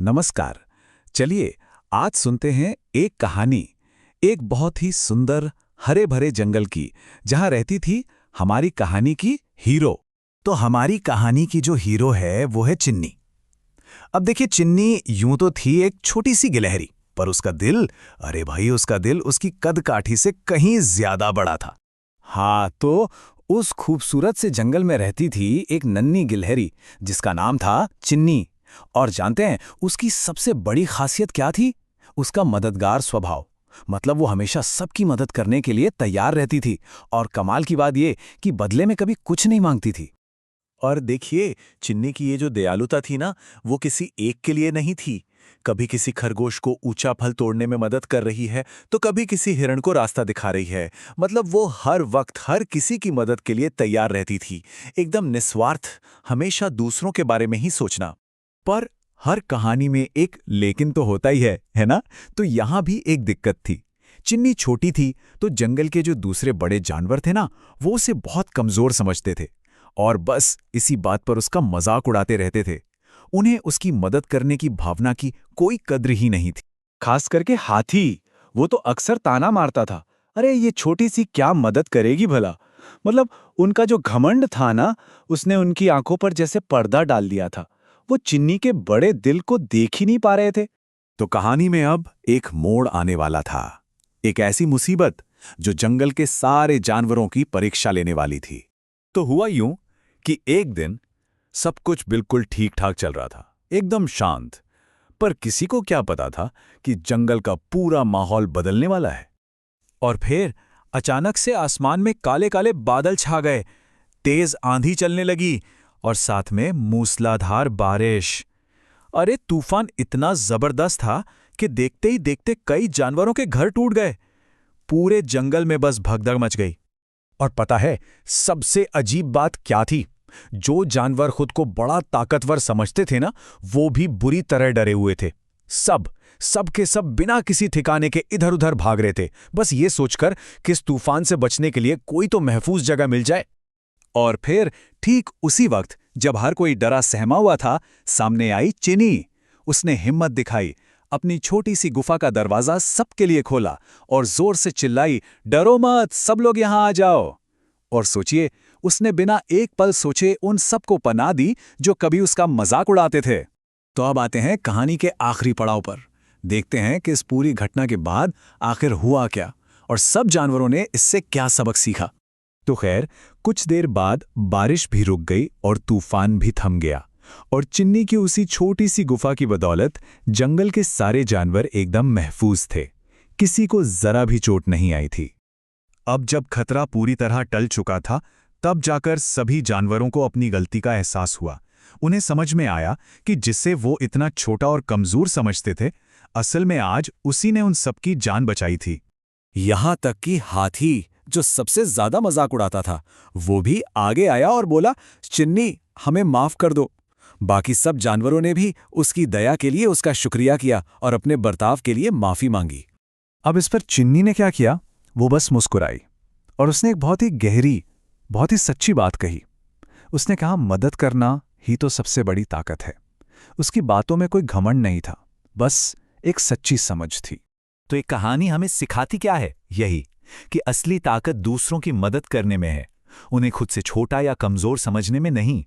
नमस्कार। चलिए आज सुनते हैं एक कहानी, एक बहुत ही सुंदर हरे भरे जंगल की, जहां रहती थी हमारी कहानी की हीरो। तो हमारी कहानी की जो हीरो है वो है चिन्नी। अब देखिए, चिन्नी यूं तो थी एक छोटी सी गिलहरी, पर उसका दिल, अरे भाई उसका दिल उसकी कद काठी से कहीं ज्यादा बड़ा था। हाँ, तो उस खूबसूरत से जंगल में रहती थी एक नन्ही गिलहरी जिसका नाम था चिन्नी। और जानते हैं उसकी सबसे बड़ी खासियत क्या थी? उसका मददगार स्वभाव। मतलब वो हमेशा सबकी मदद करने के लिए तैयार रहती थी, और कमाल की बात ये कि बदले में कभी कुछ नहीं मांगती थी। और देखिए, चिन्नी की ये जो दयालुता थी ना, वो किसी एक के लिए नहीं थी। कभी किसी खरगोश को ऊंचा फल तोड़ने में मदद कर रही है, तो कभी किसी हिरण को रास्ता दिखा रही है। मतलब वो हर वक्त हर किसी की मदद के लिए तैयार रहती थी, एकदम निस्वार्थ, हमेशा दूसरों के बारे में ही सोचना। पर हर कहानी में एक लेकिन तो होता ही है ना? तो यहां भी एक दिक्कत थी। चिन्नी छोटी थी, तो जंगल के जो दूसरे बड़े जानवर थे ना, वो उसे बहुत कमजोर समझते थे और बस इसी बात पर उसका मजाक उड़ाते रहते थे। उन्हें उसकी मदद करने की भावना की कोई कद्र ही नहीं थी। खास करके हाथी, वो तो अक्सर ताना मारता था, अरे ये छोटी सी क्या मदद करेगी भला। मतलब उनका जो घमंड था ना, उसने उनकी आंखों पर जैसे पर्दा डाल दिया था। वो चिन्नी के बड़े दिल को देख ही नहीं पा रहे थे। तो कहानी में अब एक मोड़ आने वाला था, एक ऐसी मुसीबत जो जंगल के सारे जानवरों की परीक्षा लेने वाली थी। तो हुआ यूं कि एक दिन सब कुछ बिल्कुल ठीक ठाक चल रहा था, एकदम शांत। पर किसी को क्या पता था कि जंगल का पूरा माहौल बदलने वाला है। और फिर अचानक से आसमान में काले काले बादल छा गए, तेज आंधी चलने लगी और साथ में मूसलाधार बारिश। अरे तूफान इतना जबरदस्त था कि देखते ही देखते कई जानवरों के घर टूट गए। पूरे जंगल में बस भगदड़ मच गई। और पता है सबसे अजीब बात क्या थी? जो जानवर खुद को बड़ा ताकतवर समझते थे ना, वो भी बुरी तरह डरे हुए थे। सब के सब बिना किसी ठिकाने के इधर उधर भाग रहे थे, बस ये सोचकर कि इस तूफान से बचने के लिए कोई तो महफूज जगह मिल जाए। और फिर ठीक उसी वक्त जब हर कोई डरा सहमा हुआ था, सामने आई चिन्नी। उसने हिम्मत दिखाई, अपनी छोटी सी गुफा का दरवाजा सबके लिए खोला और जोर से चिल्लाई, डरो मत, सब लोग यहां आ जाओ। और सोचिए, उसने बिना एक पल सोचे उन सबको पनाह दी जो कभी उसका मजाक उड़ाते थे। तो अब आते हैं कहानी के आखिरी पड़ाव पर। देखते हैं कि इस पूरी घटना के बाद आखिर हुआ क्या और सब जानवरों ने इससे क्या सबक सीखा। तो खैर, कुछ देर बाद बारिश भी रुक गई और तूफान भी थम गया, और चिन्नी की उसी छोटी सी गुफा की बदौलत जंगल के सारे जानवर एकदम महफूज थे। किसी को जरा भी चोट नहीं आई थी। अब जब खतरा पूरी तरह टल चुका था, तब जाकर सभी जानवरों को अपनी गलती का एहसास हुआ। उन्हें समझ में आया कि जिसे वो इतना छोटा और कमजोर समझते थे, असल में आज उसी ने उन सबकी जान बचाई थी। यहां तक कि हाथी, जो सबसे ज्यादा मजाक उड़ाता था, वो भी आगे आया और बोला, चिन्नी हमें माफ कर दो। बाकी सब जानवरों ने भी उसकी दया के लिए उसका शुक्रिया किया और अपने बर्ताव के लिए माफी मांगी। अब इस पर चिन्नी ने क्या किया? वो बस मुस्कुराई और उसने एक बहुत ही गहरी, बहुत ही सच्ची बात कही। उसने कहा, मदद करना ही तो सबसे बड़ी ताकत है। उसकी बातों में कोई घमंड नहीं था, बस एक सच्ची समझ थी। तो एक कहानी हमें सिखाती क्या है? यही कि असली ताकत दूसरों की मदद करने में है, उन्हें खुद से छोटा या कमजोर समझने में नहीं।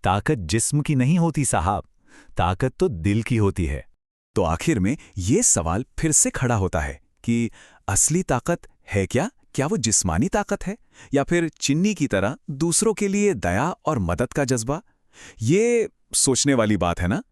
ताकत जिस्म की नहीं होती साहब, ताकत तो दिल की होती है। तो आखिर में ये सवाल फिर से खड़ा होता है कि असली ताकत है क्या? क्या वो जिस्मानी ताकत है, या फिर चिन्नी की तरह दूसरों के लिए दया और मदद का जज्बा? ये सोचने वाली बात है ना।